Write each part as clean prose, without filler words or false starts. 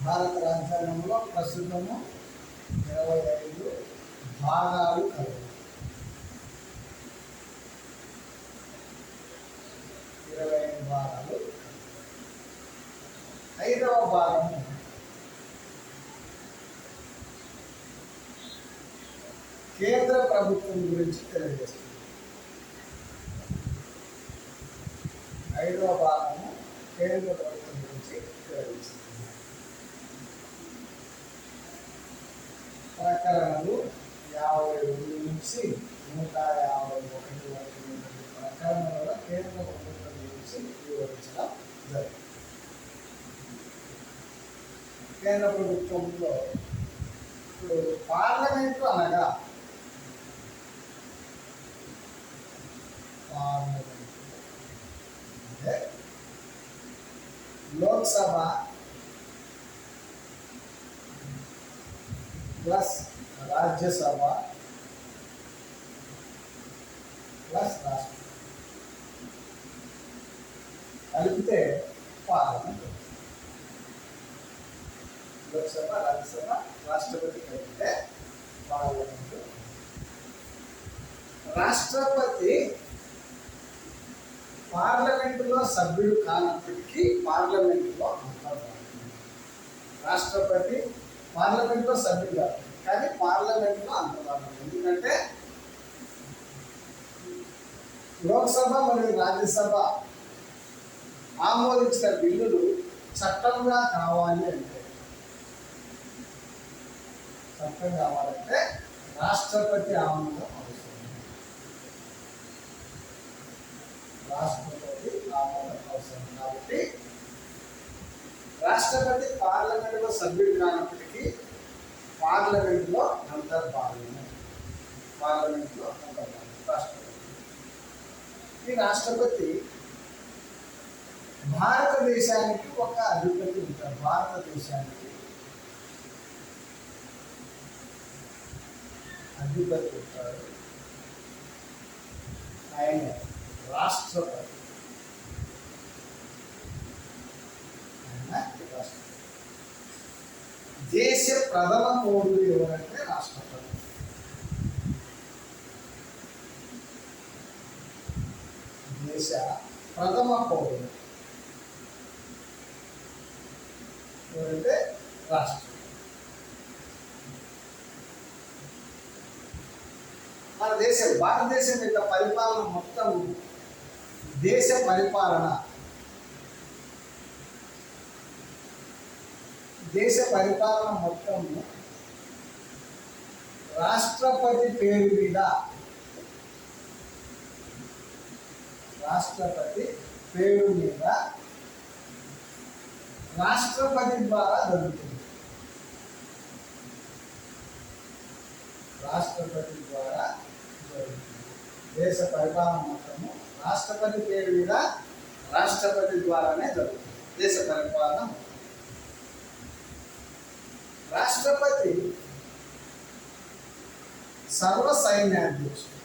భారత రాజ్యాంగంలో ప్రస్తుతము 25 భాగాలు కలవు. 25 భాగాలు. 5వ భాగము కేంద్ర ప్రభుత్వం గురించి తెలియజేస్తుంది. 5వ భాగము కేంద్ర ప్రభుత్వం గురించి తెలియజేస్తుంది. ప్రకరణలు 52 నుంచి 151 వరకు ప్రకరణల కేంద్ర ప్రభుత్వం గురించి వివరించడం జరిగింది. కేంద్ర ప్రభుత్వంలో ఇప్పుడు పార్లమెంటు అనగా అంటే లోక్సభ ప్లస్ రాజ్యసభ ప్లస్ రాష్ట్రపతి కలిపితే పార్లమెంట్. లోక్సభ, రాజ్యసభ, రాష్ట్రపతి కలిపితే పార్లమెంట్. రాష్ట్రపతి పార్లమెంటులో సభ్యుడు కానప్పటికీ పార్లమెంటులో అంతర్భాగం. రాష్ట్రపతి పార్లమెంట్లో సభ్యుడు కాదు, కానీ పార్లమెంట్లో అంతర్భాగం. ఎందుకంటే లోక్సభ మరియు రాజ్యసభ ఆమోదించిన బిల్లులు చట్టంగా కావాలి చట్టం కావాలంటే రాష్ట్రపతి ఆమోదం అవసరం. రాష్ట్రపతి ఆమోదం అవసరం కాబట్టి రాష్ట్రపతి పార్లమెంటులో సభ్యుడు కానప్పటికీ పార్లమెంటులో అంతర్భాగము. రాష్ట్రపతి. ఈ రాష్ట్రపతి భారతదేశానికి ఒక అధిపతి ఉంటారు. భారతదేశానికి అధిపతి ఉంటాడు. ఆయన రాష్ట్రపతి. దేశ ప్రథమ పౌరుడు ఎవరంటే రాష్ట్రపతి. దేశ ప్రథమ పౌరుడు ఎవరంటే రాష్ట్రపతి. మన భారతదేశం యొక్క పరిపాలన మొత్తం దేశ పరిపాలన మొత్తం రాష్ట్రపతి పేరు మీద రాష్ట్రపతి ద్వారా జరుగుతుంది. దేశ పరిపాలన మొత్తము రాష్ట్రపతి పేరు మీద రాష్ట్రపతి ద్వారానే జరుగుతుంది. దేశ పరిపాలన రాష్ట్రపతి సర్వ సైన్యాధ్యక్షుడు.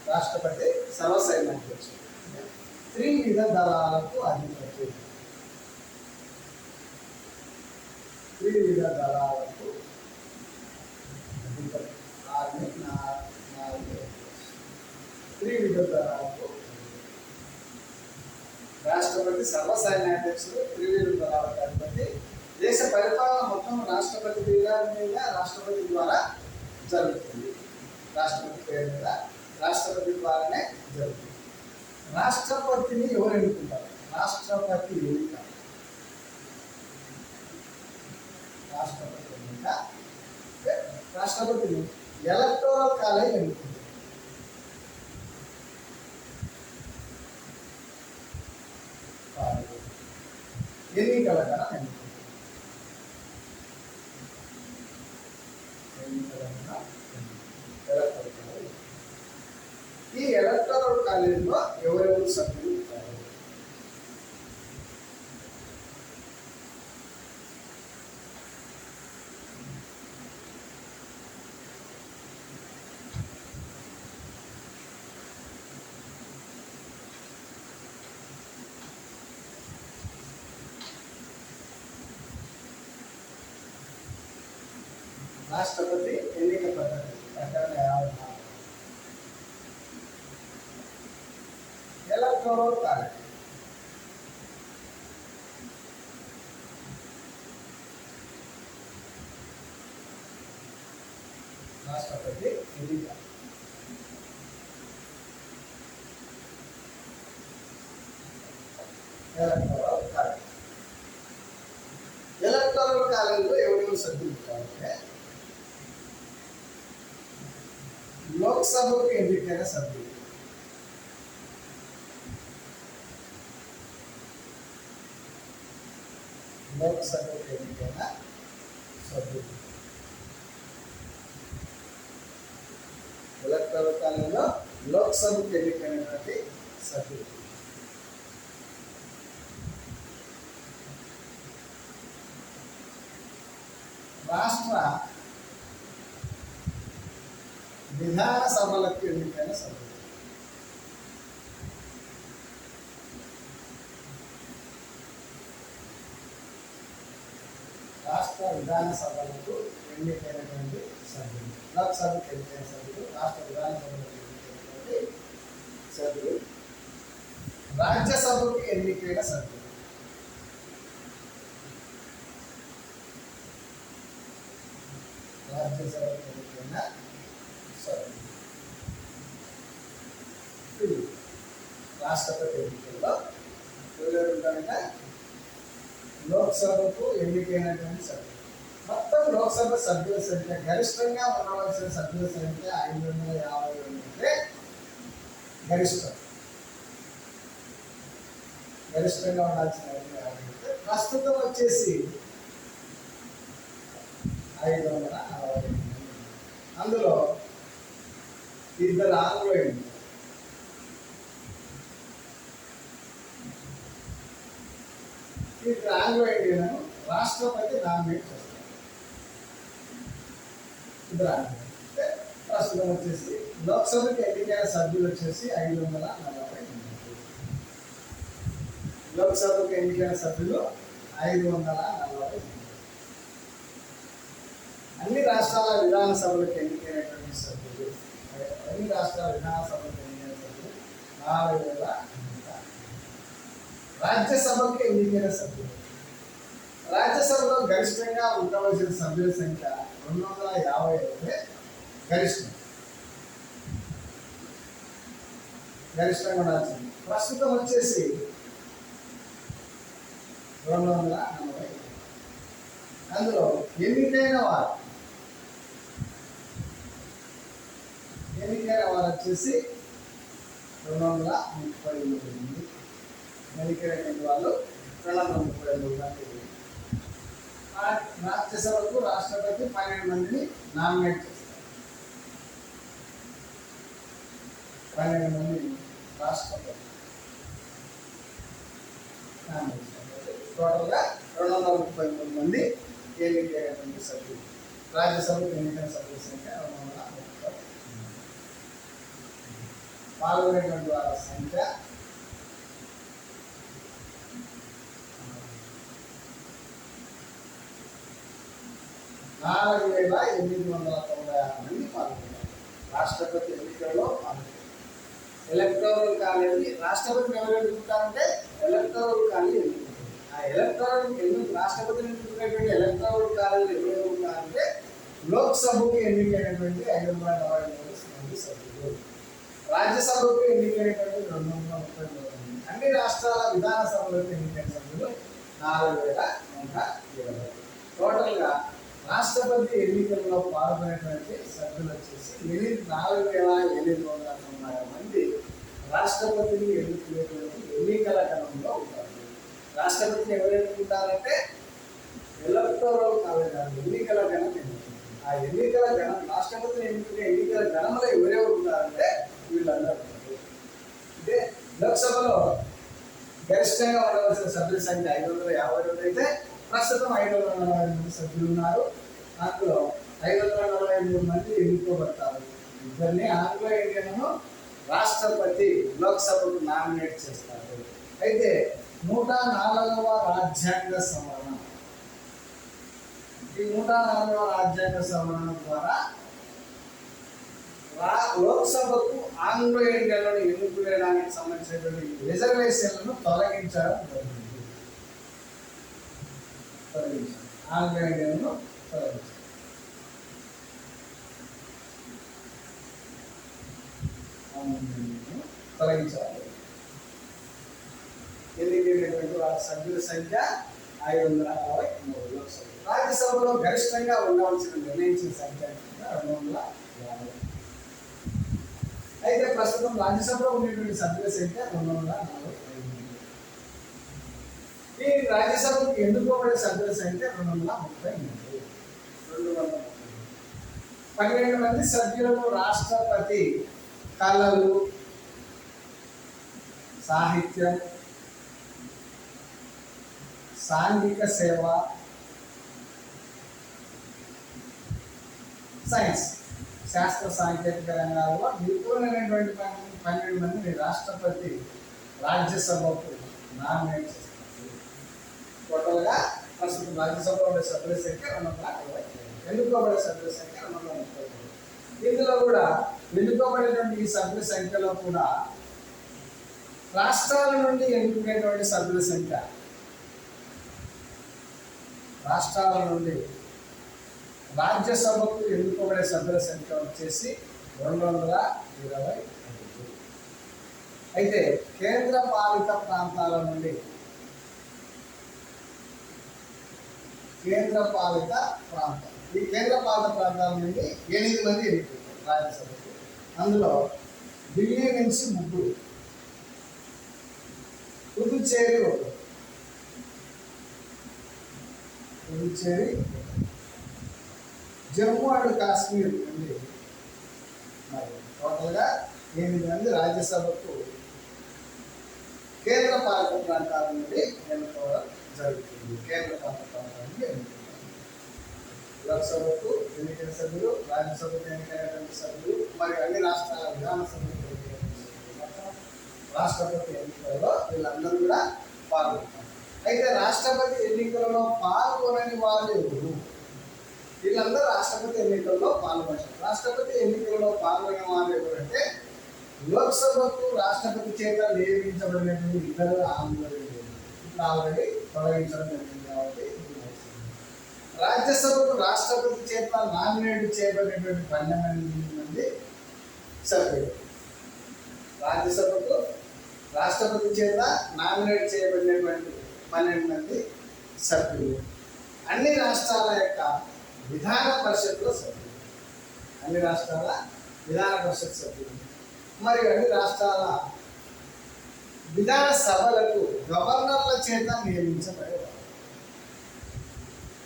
రాష్ట్రపతి సర్వ సైన్యాధ్యక్షుడు. త్రివిధ దళాలకు అధిపతి. ఆర్మీ, త్రివిధ దళాలకు రాష్ట్రపతి సర్వ సైన్యాధ్యక్షుడు, త్రివిధ దళాలకు అధిపతి. దేశ పరిపాలన మొత్తం రాష్ట్రపతి మీద రాష్ట్రపతి ద్వారా జరుగుతుంది. రాష్ట్రపతి పేరు మీద రాష్ట్రపతి ద్వారానే జరుగుతుంది. రాష్ట్రపతిని ఎవరు ఎన్నుకుంటారు? రాష్ట్రపతి ఎన్నిక. రాష్ట్రపతిని ఎలక్టోరల్ కాలేజ్ ఎన్నుకుంటారు. ఎన్నికల కన్నా ఎన్నుకుంటారు. ఈ ఎలక్టోరల్ కాలేజీలో ఎవరెవరు సభ్యులు ఉంటారు? రాష్ట్రపతి ఎన్నిక పద్ధతి ప్రకారం 54 ఎలక్టోరల్ కాలేజ్ రాష్ట్రపతి ఎన్నిక ఎలక్టోరల్ కాలేజ్. ఎలక్టోరల్ కాలేజీలో ఎవరెవరు సభ్యులు కావాలంటే లోక్సభకు ఎన్నికైన సభ్యులు, లోక్సభకు ఎన్నికైన సభ్యులు, ఎలక్టోరల్ కాలేజీలో లోక్సభకు ఎన్నికైనటువంటి సభ్యులు. రాష్ట్ర విధాన సభలకు ఎన్నికైన సభ్యులు, రాష్ట్ర విధాన సభలకు ఎన్నికైనటువంటి సభ్యులు, లోక్సభకు ఎన్నికైన సభ్యులు, రాష్ట్ర విధాన సభలకు ఎన్నికైనటువంటి సభ్యులు, రాజ్యసభకు ఎన్నికైన సభ్యులు, రాజ్యసభకు ఎన్నికైన సభ్యులు. రాష్ట్రపతి ఎన్నికల్లో ఎవరెవరుంటారంటే లోక్సభకు ఎన్నికైనటువంటి సభ్యులు. మొత్తం లోక్సభ సభ్యుల సంఖ్య గరిష్టంగా ఉండవలసిన సభ్యుల సంఖ్య 550 ఉంటే గరిష్టం, గరిష్టంగా ఉండాల్సిన 550 ఉంటే ప్రస్తుతం వచ్చేసి 540. అందులో 2 ఆంగ్లో ఇండియన్, ఈ ఆంగ్లో ఇండియన్ రాష్ట్రపతి నామినేట్ చేస్తారు. 2 ఆంగ్లో అంటే ప్రస్తుతం వచ్చేసి లోక్సభకి ఎన్నికైన సభ్యులు వచ్చేసి 540. లోక్సభకు ఎన్నికైన సభ్యులు 540. అన్ని రాష్ట్రాల విధానసభలకు ఎన్నికైనటువంటి సభ్యులు, అన్ని రాష్ట్రాల విధానసభలకు ఎన్నికైన సభ్యులు 4000. రాజ్యసభకు ఎన్నికైన సభ్యులు, రాజ్యసభలో గరిష్టంగా ఉండవలసిన సభ్యుల సంఖ్య 250 అయితే గరిష్టం, గరిష్టంగా ఉండాల్సింది. ప్రస్తుతం వచ్చేసి 240. అందులో ఎన్నికైన వారు వచ్చేసి 233 మంది. ఎన్నికైనటువంటి వాళ్ళు 233 మంది. రాజ్యసభకు రాష్ట్రపతి 12 మందిని నామినేట్ చేస్తారు. 12 మంది రాష్ట్రపతి నామినేట్ చేస్తారు. టోటల్గా 233 మంది ఎన్నికైనటువంటి సభ్యులు. రాజ్యసభకు ఎన్నికైన సభ్యుల సంఖ్య 230. పాల్గొనేటువంటి వారి సంఖ్య 4896 మంది పాల్గొన్నారు రాష్ట్రపతి ఎన్నికల్లో పాల్గొన్నారు. ఎలక్టోరల్ కాలేజీ రాష్ట్రపతిని ఎవరు ఎన్నుకుంటారంటే ఎలక్టోరల్ కాలేజీ ఎన్నుకుంటారు. ఆ ఎలక్టోరల్ రాష్ట్రపతిని ఎన్నుకునేటువంటి ఎలక్టోరల్ కాలేజీ ఎవరు ఎన్నుకుంటారంటే లోక్సభకు ఎన్నికైనటువంటి 543 మంది సభ్యులు, రాజ్యసభకు ఎన్నికైనటువంటి 233 మంది, అన్ని రాష్ట్రాల విధానసభలకు ఎన్నికైన సభ్యులు 4120. టోటల్గా రాష్ట్రపతి ఎన్నికల్లో పాల్గొనేటువంటి సభ్యులు వచ్చేసి 4790 మంది రాష్ట్రపతిని ఎన్నుకునేటువంటి ఎన్నికల గణంలో ఉంటారు. రాష్ట్రపతిని ఎవరు ఎన్నుకుంటారంటే ఎలక్టోరల్ కాలేజ్ ఎన్నికల గణం ఎన్నుకుంటారు. ఆ ఎన్నికల గణం రాష్ట్రపతిని ఎన్నుకునే ఎన్నికల గణంలో ఎవరెవరు ఉంటారంటే వీళ్ళందరూ ఉంటారు. అంటే లోక్సభలో గరిష్టంగా ఉండవలసిన సభ్యుల సంఖ్య 552 అయితే ప్రస్తుతం 540 మంది సభ్యులు ఉన్నారు. అందులో 543 మంది ఎన్నుకోబడతారు. ఇద్దరిని ఆంగ్లో ఇండియన్ను రాష్ట్రపతి లోక్సభకు నామినేట్ చేస్తారు. అయితే 104వ రాజ్యాంగ సవరణ ఈ 140వ రాజ్యాంగ సవరణ ద్వారా లోక్సభకు ఆంగ్లో ఇండియాలను ఎన్నుకునేదానికి సంబంధించినటువంటి రిజర్వేషన్లను తొలగించడం జరిగింది. ఆంగ్లో ఇండియాలను తొలగించాలి. ఎన్నికైనటువంటి వాళ్ళ సభ్యుల సంఖ్య 563 లోక్సభ. రాజ్యసభలో గరిష్టంగా ఉండవలసిన నిర్ణయించిన సంఖ్య 250. అయితే ప్రస్తుతం రాజ్యసభలో ఉండేటువంటి సభ్యుల సంఖ్య 245. ఈ రాజ్యసభకు ఎన్నుకోబడే సభ్యుల సంఖ్య 233. 12 మంది సభ్యులను రాష్ట్రపతి కళలు, సాహిత్యం, సాంఘిక సేవ, సైన్స్, శాస్త్ర సాంకేతిక రంగాల్లో నిపుణులైనటువంటి 12 మందిని రాష్ట్రపతి రాజ్యసభకు నామినేట్ చేస్తారు. టోటల్గా ప్రస్తుతం రాజ్యసభలో ఉండే సభ్యుల సంఖ్య 240. ఎన్నుకోబడే సభ్యుల సంఖ్య 230. ఇందులో కూడా ఎన్నుకోబడేటువంటి ఈ సభ్యుల సంఖ్యలో కూడా రాష్ట్రాల నుండి ఎన్నుకునేటువంటి సభ్యుల సంఖ్య, రాష్ట్రాల నుండి రాజ్యసభకు ఎన్నుకోబడే సభ్యుల సంఖ్య వచ్చేసి 225. అయితే కేంద్ర పాలిత ప్రాంతాల నుండి ఈ కేంద్ర పాలిత ప్రాంతాల నుండి 8 మంది ఎన్నుకుంటారు రాజ్యసభకు. అందులో ఢిల్లీ నుంచి 3, పుదుచ్చేరి 1, జమ్మూ అండ్ కాశ్మీర్ నుండి మరి టోటల్గా 8 మంది రాజ్యసభకు కేంద్ర పాలిత ప్రాంతాల నుండి ఎన్నుకోవడం జరుగుతుంది. కేంద్ర పాలిత ప్రాంతాల నుండి ఎన్నుకుంటారు. లోక్సభకు ఎన్నికైన సభ్యులు, రాజ్యసభకు ఎన్నికైనటువంటి సభ్యులు, మరియు అన్ని రాష్ట్రాల విధానసభకు రాష్ట్రపతి ఎన్నికలలో వీళ్ళందరూ కూడా పాల్గొంటారు. అయితే రాష్ట్రపతి ఎన్నికలలో పాల్గొనని వాళ్ళు ఎవరు? వీళ్ళందరూ రాష్ట్రపతి ఎన్నికల్లో పాల్గొంటారు. రాష్ట్రపతి ఎన్నికల్లో పాల్గొనే వాళ్ళు ఎవరంటే లోక్సభకు రాష్ట్రపతి చేత నియమించబడినటువంటి 2 ఆందోళనలు ఆల్రెడీ తొలగించడం జరిగింది. కాబట్టి రాజ్యసభకు రాష్ట్రపతి చేత నామినేట్ చేయబడినటువంటి 12 మంది సభ్యులు, రాజ్యసభకు రాష్ట్రపతి చేత నామినేట్ చేయబడినటువంటి 12 మంది సభ్యులు అన్ని రాష్ట్రాల యొక్క విధాన పరిషత్లో సభ్యులు, అన్ని రాష్ట్రాల విధాన పరిషత్ సభ్యులు, మరియు అన్ని రాష్ట్రాల విధాన సభలకు గవర్నర్ల చేత నియమించబడేవారు.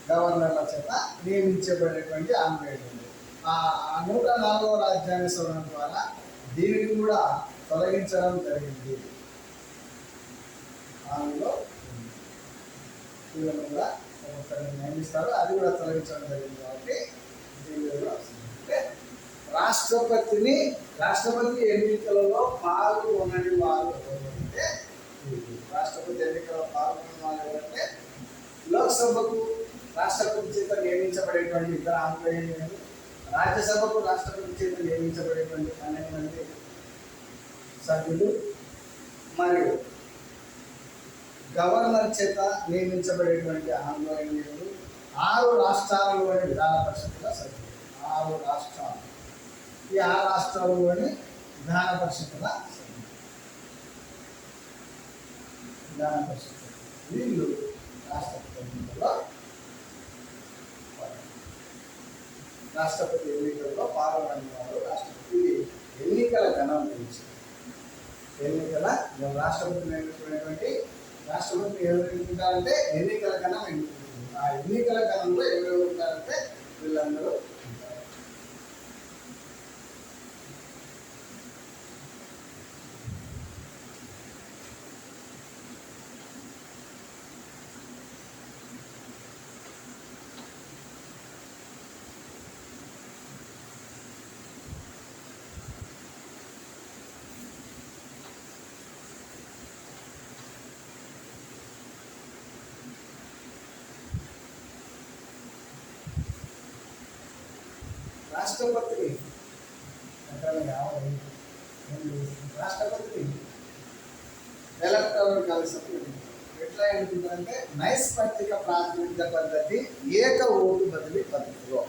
గవర్నర్ల చేత నియమించబడేటువంటి ఆంగ్లేయులు. ఆ 104వ రాజ్యాంగ సవరణ ద్వారా దీనిని కూడా తొలగించడం జరిగింది. అందులో వీళ్ళను కూడా ఒక్కొక్కరిని నియమిస్తారు, అది కూడా తొలగించడం జరిగింది. కాబట్టి రాష్ట్రపతి ఎన్నికలలో పాల్గొనని వారు ఎవరంటే, రాష్ట్రపతి ఎన్నికలలో పాల్గొనని వారు ఎవరంటే లోక్సభకు రాష్ట్రపతి చేత నియమించబడేటువంటి 2 ఆంగ్లేయులు, రాజ్యసభకు రాష్ట్రపతి చేత నియమించబడేటువంటి 12 మంది సభ్యులు, మరియు గవర్నర్ చేత నియమించబడేటువంటి ఆందోళనీయులు, 6 రాష్ట్రాలలోని విధాన పరిషత్తుల సభ్యులు. 6 రాష్ట్రాలు, ఈ 6 రాష్ట్రాలలోని విధాన పరిషత్తుల వీళ్ళు రాష్ట్రపతి ఎన్నికల్లో పాల్గొనని వారు రాష్ట్రపతి ఎన్నికల గణం గురించి రాష్ట్రపతి ఎన్నుకునేటువంటి రాష్ట్రపతి ఎవరు ఎన్నుకుంటారంటే ఎన్నికల గణం ఎన్నుకుంటుంది. ఆ ఎన్నికల గణంలో ఎవరు ఉంటారంటే వీళ్ళందరూ రాష్ట్రపతిని రాష్ట్రపతిని ఎలక్టోరల్ కాలేజ్ ఎట్లా ఎన్నుకుంటారంటే నైస్పర్తిక ప్రాతినిధ్య పద్ధతి ఏక ఓటు బదిలీ పద్ధతిలో.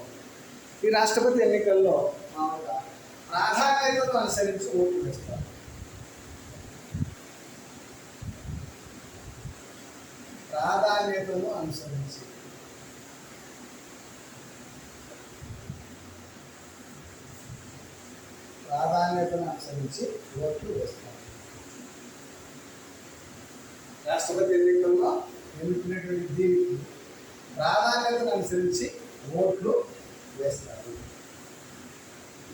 ఈ రాష్ట్రపతి ఎన్నికల్లో మామూలుగా ప్రాధాన్యతను అనుసరించి ఓటు వేస్తారు. ప్రాధాన్యతను అనుసరించి ఓట్లు వేస్తారు. రాష్ట్రపతి ఎన్నికల్లో ఎన్నుకునేటువంటి దీనికి ప్రాధాన్యతను అనుసరించి ఓట్లు వేస్తారు.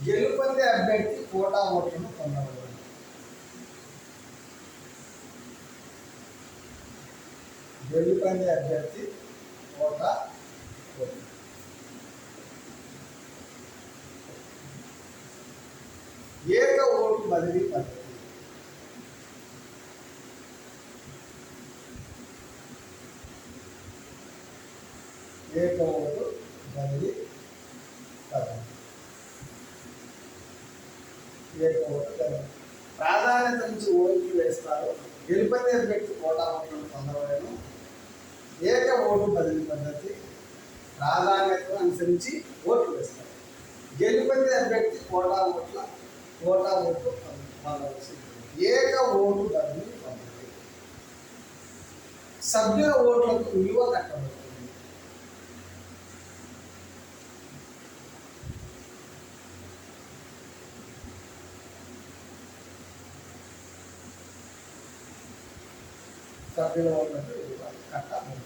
గెలుపొందే అభ్యర్థి కోటా ఓట్లను పొందవలెను. గెలుపొందే అభ్యర్థి కోటా ఓట్లు. ఏక ఓటు బదిలీ పద్ధతి. ఏక ఓటు బదిలీ పద్ధతి. ఏక ఓటు బదిలీ ప్రాధాన్యత నుంచి ఓట్లు వేస్తారు. గెలుపొందే అభ్యర్థి కోటా ఓట్లను పొందవలెను. ఏక ఓటు బదిలీ పద్ధతి ప్రాధాన్యతను అనుసరించి ఓట్లు వేస్తారు. గెలుపొందే అభ్యర్థి కోటా ఓట్లు పొందవలసి. ఏక ఓటు బదిలీ పద్ధతి సభ్యుల ఓట్లకు విలువ కట్టబడుతుంది. సభ్యుల ఓట్లకు విలువ కట్టబడుతుంది.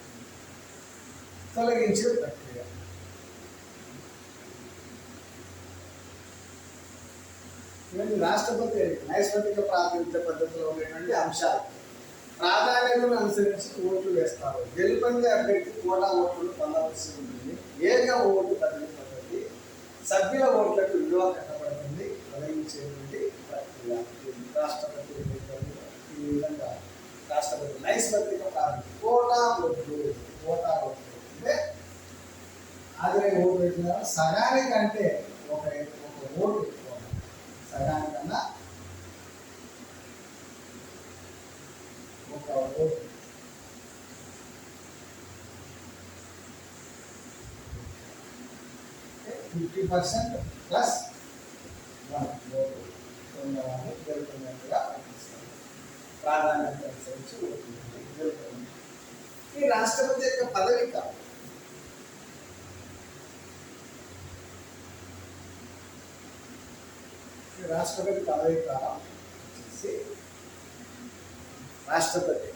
తొలగించే ప్రక్రియ. రాష్ట్రపతి నైస్పర్తిక ప్రాతినిధ్య పద్ధతిలో ఉండేటువంటి అంశాలు. ప్రాధాన్యతను అనుసరించి ఓట్లు వేస్తారు. గెలుపొందే అభ్యర్థి కోటా ఓట్లను పొందవలసి ఉంటుంది. ఏక ఓటు బదిలీ పద్ధతి సభ్యుల ఓట్లకు విలువ కట్టబడుతుంది. తొలగించేటువంటి ప్రక్రియ. రాష్ట్రపతి ఈ విధంగా రాష్ట్రపతి నైస్పర్తిక ప్రాతినిధ్యం కోటా ఓట్లు అంటే ఆదిరే ఓటు పెట్టిన సగానికంటే ఒక ఓటు ఎక్కువ. సగానికన్నా ఒక ఓటు. 50% ప్లస్ 1 ఓటు పొందడానికి గెలుపొందినట్టుగా ప్రకటిస్తారు. ప్రాధాన్యత అనుసరించి ఓటు గెలుపొంది. ఈ రాష్ట్రపతి యొక్క పదవి కాదు. రాష్ట్రపతి పదవి కాలం వచ్చేసి రాష్ట్రపతి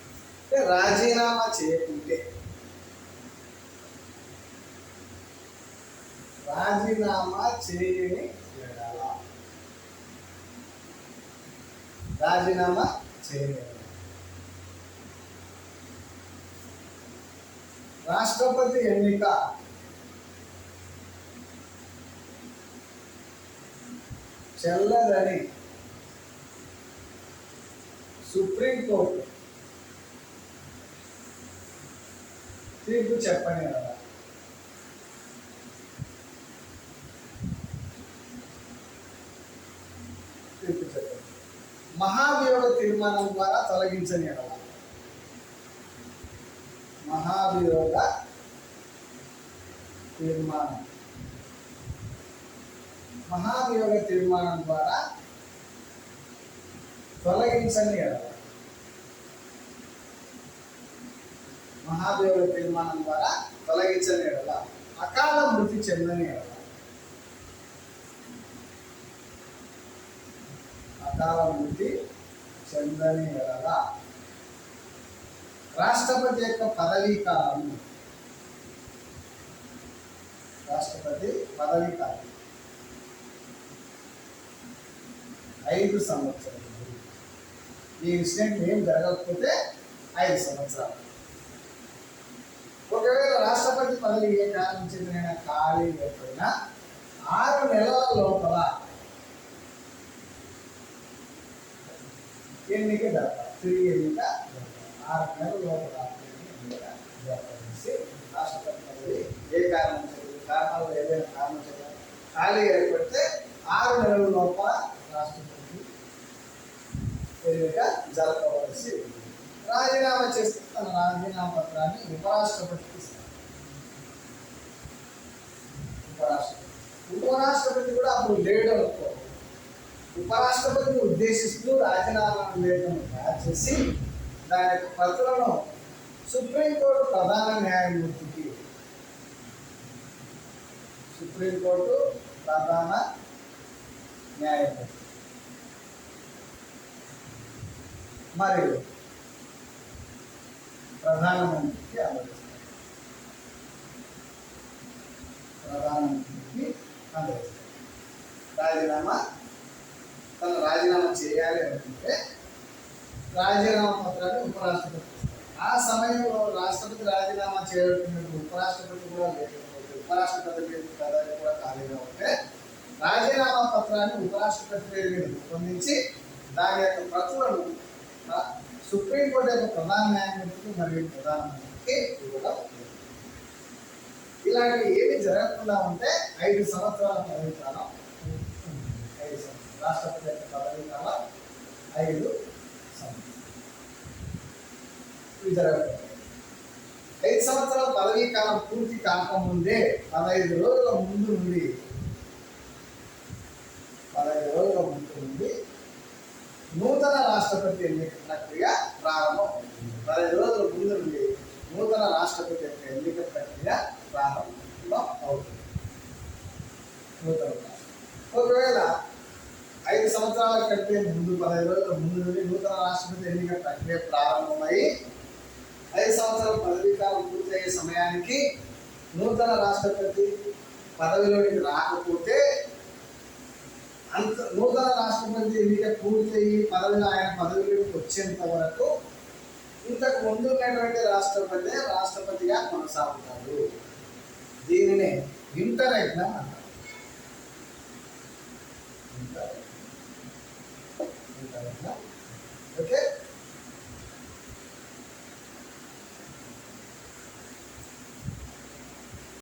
అంటే రాజీనామా చేయకుంటే రాజీనామా చేయని రాజీనామా చేయని రాష్ట్రపతి ఎన్నిక చెల్లదని సుప్రీంకోర్టు తీర్పు చెప్పని కదా. తీర్పు చెప్పండి. మహాభియోగ తీర్మానం ద్వారా తొలగించని కదా. మహాభియోగ తీర్మానం మహాభియోగ తీర్మానం ద్వారా తొలగించని కదా. మహాభియోగ తీర్మానం ద్వారా తొలగించని కదా. అకాల మృతి చెందని కదా. అకాల మృతి చెందని కదా. రాష్ట్రపతి యొక్క పదవీ కాలం. రాష్ట్రపతి పదవీ కాలం 5 సంవత్సరాలు. ఈ ఇన్సిడెంట్ ఏం జరగకపోతే 5 సంవత్సరాలు. ఒకవేళ రాష్ట్రపతి పదవి ఏ కారణం చెందిన ఖాళీ లేకపోయినా 6 నెలల లోపల ఎన్నిక జరపాలి. తిరిగి ఎన్నిక 6 నెలల లోపల ఎన్నిక జరపాలి. రాష్ట్రపతి పదవి ఏ కారణం చెందిన కారణాలు ఏదైనా కారణం చెందిన ఖాళీ ఏర్పడితే 6 నెలల లోపల రాష్ట్రపతి ఎన్నిక జరపవలసి ఉంది. రాజీనామా చేస్తే తన రాజీనామా పత్రాన్ని ఉపరాష్ట్రపతికి ఇస్తారు. ఉపరాష్ట్రపతి కూడా అప్పుడు లేడు అనుకో, ఉపరాష్ట్రపతిని ఉద్దేశిస్తూ రాజీనామా లేఖను తయారు చేసి దాని యొక్క ప్రతులను సుప్రీంకోర్టు ప్రధాన న్యాయమూర్తికి, సుప్రీంకోర్టు ప్రధాన న్యాయమూర్తి మరియు ప్రధానమంత్రికి అందజేస్తారు. ప్రధానమంత్రికి అందజేస్తారు. తన రాజీనామా చేయాలి అనుకుంటే రాజీనామా పత్రాన్ని ఉపరాష్ట్రపతి ఇస్తారు. ఆ సమయంలో రాష్ట్రపతి రాజీనామా చేయడానికి ఉపరాష్ట్రపతి కూడా లేకపోతే, ఉపరాష్ట్రపతి పదవి కూడా ఖాళీగా ఉంటే రాజీనామా పత్రాన్ని ఉపరాష్ట్రపతి పేరు మీద రూపొందించి దాని యొక్క ప్రతులను సుప్రీంకోర్టు యొక్క ప్రధాన న్యాయమూర్తికి మరియు ప్రధానమంత్రికి ఇవ్వడం. ఇలాంటివి ఏమి జరగకుండా ఉంటే 5 సంవత్సరాల పదవి కాలం, 5 సంవత్సరాలు రాష్ట్రపతి యొక్క పదవి కాలం 5 సంవత్సరాలు. ఇవి జరగకుండా 5 సంవత్సరాల పదవీ కాలం పూర్తి కాకముందే 15 రోజుల ముందు నుండి 15 రోజుల ముందు నుండి నూతన రాష్ట్రపతి ఎన్నిక ప్రక్రియ ప్రారంభమవుతుంది. 15 రోజుల ముందు నుండి నూతన రాష్ట్రపతి యొక్క ఎన్నిక ప్రక్రియ ప్రారంభం అవుతుంది. ఒకవేళ 5 సంవత్సరాల కంటే ముందు 15 రోజుల ముందు నుండి నూతన రాష్ట్రపతి ఎన్నిక ప్రక్రియ ప్రారంభమై 5 సంవత్సరాల పదవీ కాలం పూర్తయ్యే సమయానికి నూతన రాష్ట్రపతి పదవిలోనికి రాకపోతే, నూతన రాష్ట్రపతి ఎన్నిక పూర్తయి ఆయన పదవిలోకి వచ్చేంత వరకు ఇంతకు ముందు ఉన్నటువంటి రాష్ట్రపతిగా కొనసాగుతాడు. దీనినే ఇంటర్రెగ్నం అంటారు. ఓకే.